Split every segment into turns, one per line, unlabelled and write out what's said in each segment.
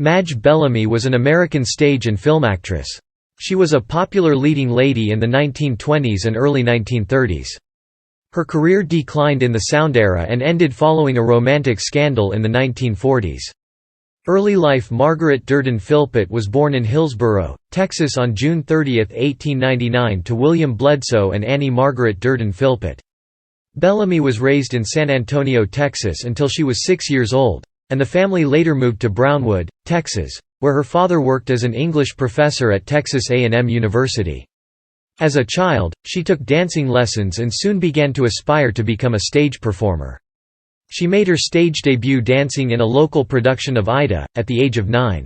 Madge Bellamy was an American stage and film actress. She was a popular leading lady in the 1920s and early 1930s. Her career declined in the sound era and ended following a romantic scandal in the 1940s. Early life. Margaret Derden Philpott was born in Hillsboro, Texas on June 30, 1899 to William Bledsoe and Annie Margaret Derden Philpott. Bellamy was raised in San Antonio, Texas until she was 6 years old, and the family later moved to Brownwood, Texas, where her father worked as an English professor at Texas A&M University. As a child, she took dancing lessons and soon began to aspire to become a stage performer. She made her stage debut dancing in a local production of Aida, at the age of 9.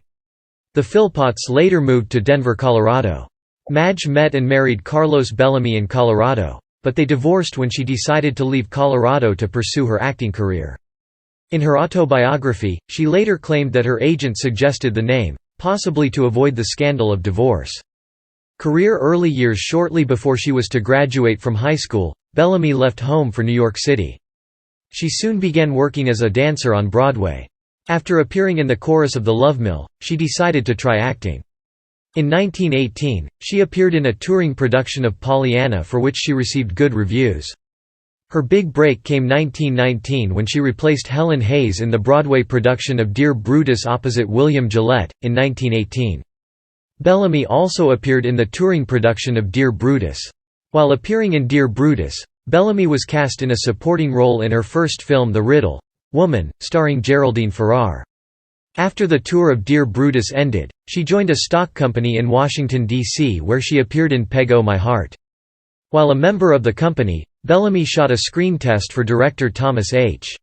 The Philpotts later moved to Denver, Colorado. Madge met and married Carlos Bellamy in Colorado, but they divorced when she decided to leave Colorado to pursue her acting career. In her autobiography, she later claimed that her agent suggested the name, possibly to avoid the scandal of divorce. Career. Early years. Shortly before she was to graduate from high school, Bellamy left home for New York City. She soon began working as a dancer on Broadway. After appearing in the chorus of The Love Mill, she decided to try acting. In 1918, she appeared in a touring production of Pollyanna for which she received good reviews. Her big break came 1919 when she replaced Helen Hayes in the Broadway production of Dear Brutus opposite William Gillette, in 1918. Bellamy also appeared in the touring production of Dear Brutus. While appearing in Dear Brutus, Bellamy was cast in a supporting role in her first film The Riddle Woman, starring Geraldine Farrar. After the tour of Dear Brutus ended, she joined a stock company in Washington, D.C. where she appeared in Peg Oh My Heart. While a member of the company, Bellamy shot a screen test for director Thomas H.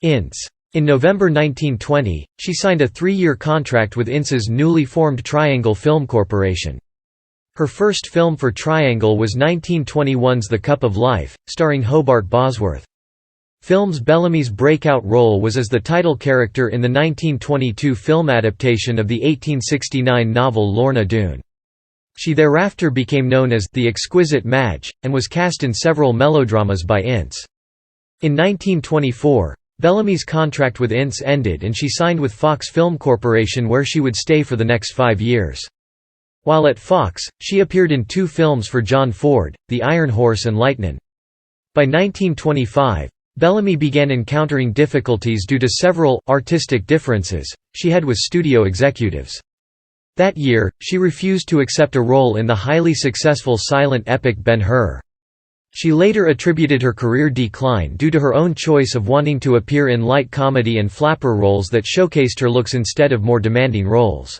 Ince. In November 1920, she signed a 3-year contract with Ince's newly formed Triangle Film Corporation. Her first film for Triangle was 1921's The Cup of Life, starring Hobart Bosworth. Bellamy's breakout role was as the title character in the 1922 film adaptation of the 1869 novel Lorna Doone. She thereafter became known as the Exquisite Madge, and was cast in several melodramas by Ince. In 1924, Bellamy's contract with Ince ended and she signed with Fox Film Corporation where she would stay for the next 5 years. While at Fox, she appeared in 2 films for John Ford, The Iron Horse and Lightnin'. By 1925, Bellamy began encountering difficulties due to several artistic differences she had with studio executives. That year, she refused to accept a role in the highly successful silent epic Ben-Hur. She later attributed her career decline due to her own choice of wanting to appear in light comedy and flapper roles that showcased her looks instead of more demanding roles.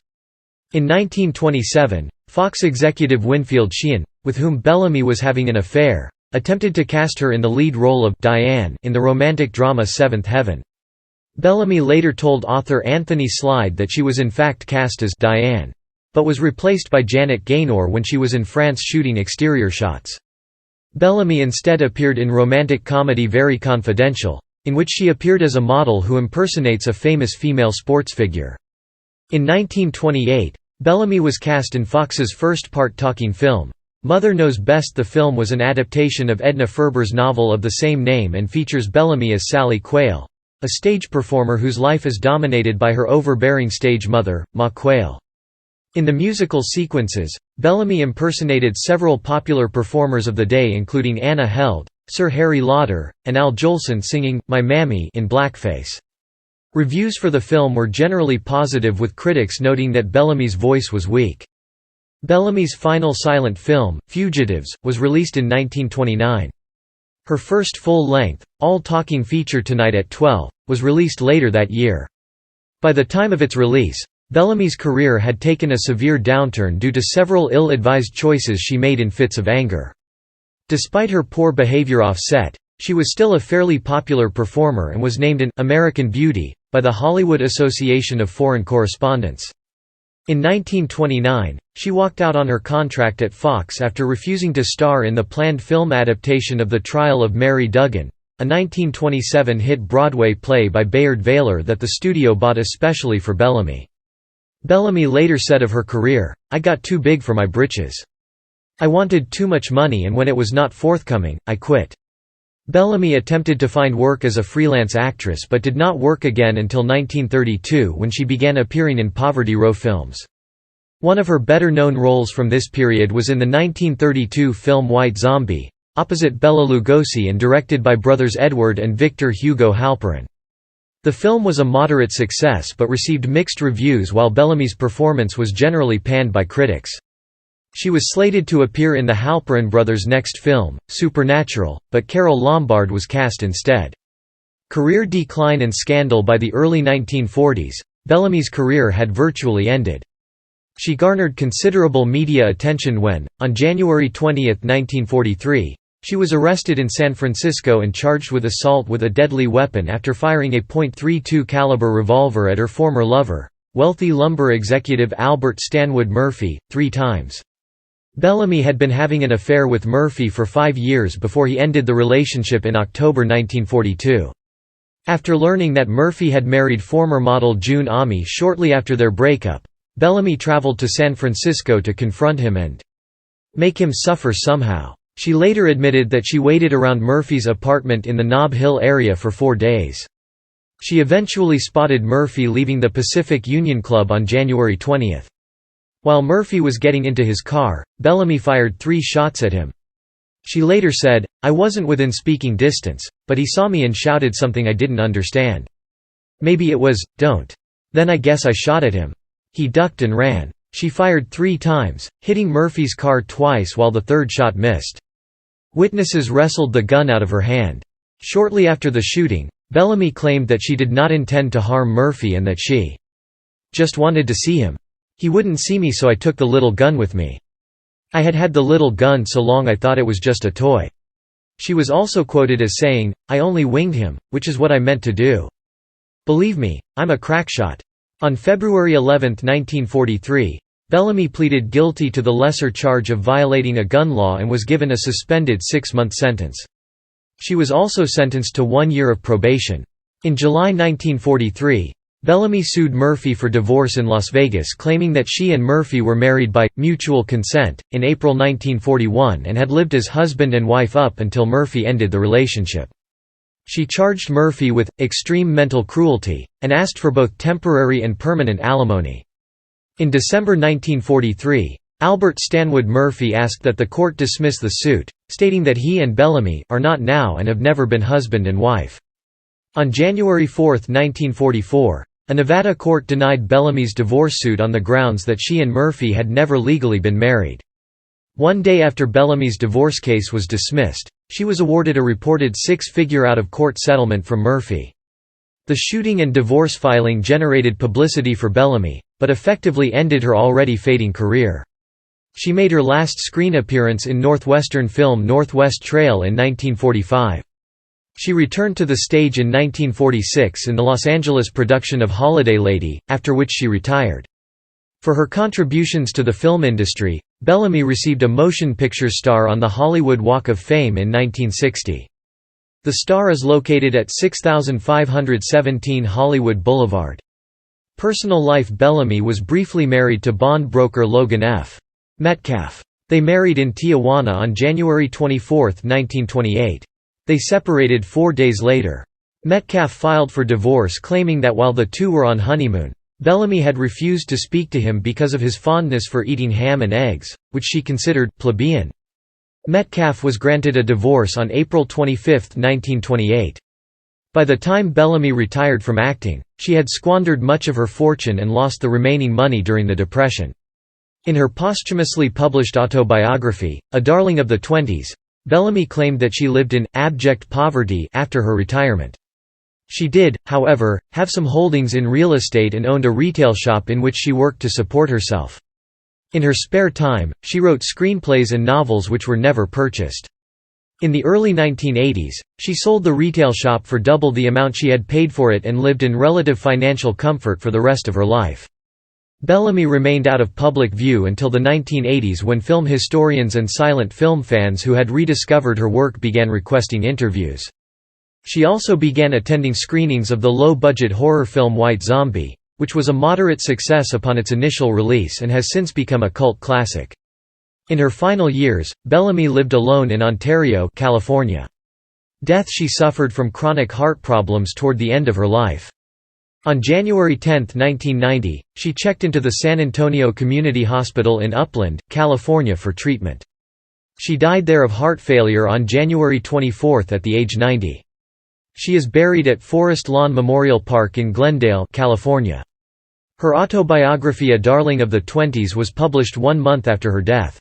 In 1927, Fox executive Winfield Sheehan, with whom Bellamy was having an affair, attempted to cast her in the lead role of Diane in the romantic drama Seventh Heaven. Bellamy later told author Anthony Slide that she was in fact cast as Diane, but was replaced by Janet Gaynor when she was in France shooting exterior shots. Bellamy instead appeared in romantic comedy Very Confidential, in which she appeared as a model who impersonates a famous female sports figure. In 1928, Bellamy was cast in Fox's first part-talking film, Mother Knows Best. The film was an adaptation of Edna Ferber's novel of the same name and features Bellamy as Sally Quayle, a stage performer whose life is dominated by her overbearing stage mother, Ma Quayle. In the musical sequences, Bellamy impersonated several popular performers of the day including Anna Held, Sir Harry Lauder, and Al Jolson singing "My Mammy" in blackface. Reviews for the film were generally positive with critics noting that Bellamy's voice was weak. Bellamy's final silent film, Fugitives, was released in 1929. Her first full-length, all-talking feature Tonight at 12, was released later that year. By the time of its release, Bellamy's career had taken a severe downturn due to several ill-advised choices she made in fits of anger. Despite her poor behavior off-set, she was still a fairly popular performer and was named an American Beauty by the Hollywood Association of Foreign Correspondents. In 1929, she walked out on her contract at Fox after refusing to star in the planned film adaptation of The Trial of Mary Duggan, a 1927 hit Broadway play by Bayard Taylor that the studio bought especially for Bellamy. Bellamy later said of her career, "I got too big for my britches. I wanted too much money and when it was not forthcoming, I quit." Bellamy attempted to find work as a freelance actress but did not work again until 1932 when she began appearing in Poverty Row films. One of her better-known roles from this period was in the 1932 film White Zombie, opposite Bela Lugosi and directed by brothers Edward and Victor Hugo Halperin. The film was a moderate success but received mixed reviews, while Bellamy's performance was generally panned by critics. She was slated to appear in the Halperin brothers' next film, Supernatural, but Carole Lombard was cast instead. Career decline and scandal. By the early 1940s, Bellamy's career had virtually ended. She garnered considerable media attention when, on January 20, 1943, she was arrested in San Francisco and charged with assault with a deadly weapon after firing a .32 caliber revolver at her former lover, wealthy lumber executive Albert Stanwood Murphy, 3 times. Bellamy had been having an affair with Murphy for 5 years before he ended the relationship in October 1942. After learning that Murphy had married former model June Ami shortly after their breakup, Bellamy traveled to San Francisco to confront him and make him suffer somehow. She later admitted that she waited around Murphy's apartment in the Nob Hill area for 4 days. She eventually spotted Murphy leaving the Pacific Union Club on January 20. While Murphy was getting into his car, Bellamy fired 3 shots at him. She later said, "I wasn't within speaking distance, but he saw me and shouted something I didn't understand. Maybe it was, 'Don't.' Then I guess I shot at him. He ducked and ran." She fired 3 times, hitting Murphy's car twice while the 3rd shot missed. Witnesses wrestled the gun out of her hand. Shortly after the shooting, Bellamy claimed that she did not intend to harm Murphy and that she just wanted to see him. "He wouldn't see me, so I took the little gun with me. I had had the little gun so long I thought it was just a toy." She was also quoted as saying, "I only winged him, which is what I meant to do. Believe me, I'm a crackshot." On February 11, 1943, Bellamy pleaded guilty to the lesser charge of violating a gun law and was given a suspended 6-month sentence. She was also sentenced to 1 year of probation. In July 1943, Bellamy sued Murphy for divorce in Las Vegas, claiming that she and Murphy were married by mutual consent in April 1941 and had lived as husband and wife up until Murphy ended the relationship. She charged Murphy with extreme mental cruelty and asked for both temporary and permanent alimony. In December 1943, Albert Stanwood Murphy asked that the court dismiss the suit, stating that he and Bellamy are not now and have never been husband and wife. On January 4, 1944, a Nevada court denied Bellamy's divorce suit on the grounds that she and Murphy had never legally been married. 1 day after Bellamy's divorce case was dismissed, she was awarded a reported 6-figure out-of-court settlement from Murphy. The shooting and divorce filing generated publicity for Bellamy, but effectively ended her already fading career. She made her last screen appearance in Northwestern film Northwest Trail in 1945. She returned to the stage in 1946 in the Los Angeles production of Holiday Lady, after which she retired. For her contributions to the film industry, Bellamy received a motion picture star on the Hollywood Walk of Fame in 1960. The star is located at 6517 Hollywood Boulevard. Personal life: Bellamy was briefly married to bond broker Logan F. Metcalf. They married in Tijuana on January 24, 1928. They separated 4 days later. Metcalf filed for divorce, claiming that while the two were on honeymoon, Bellamy had refused to speak to him because of his fondness for eating ham and eggs, which she considered plebeian. Metcalf was granted a divorce on April 25, 1928. By the time Bellamy retired from acting, she had squandered much of her fortune and lost the remaining money during the Depression. In her posthumously published autobiography, A Darling of the Twenties, Bellamy claimed that she lived in abject poverty after her retirement. She did, however, have some holdings in real estate and owned a retail shop in which she worked to support herself. In her spare time, she wrote screenplays and novels which were never purchased. In the early 1980s, she sold the retail shop for double the amount she had paid for it and lived in relative financial comfort for the rest of her life. Bellamy remained out of public view until the 1980s, when film historians and silent film fans who had rediscovered her work began requesting interviews. She also began attending screenings of the low-budget horror film White Zombie, which was a moderate success upon its initial release and has since become a cult classic. In her final years, Bellamy lived alone in Ontario, California. Death: she suffered from chronic heart problems toward the end of her life. On January 10, 1990, she checked into the San Antonio Community Hospital in Upland, California for treatment. She died there of heart failure on January 24 at the age 90. She is buried at Forest Lawn Memorial Park in Glendale, California. Her autobiography A Darling of the Twenties was published 1 month after her death.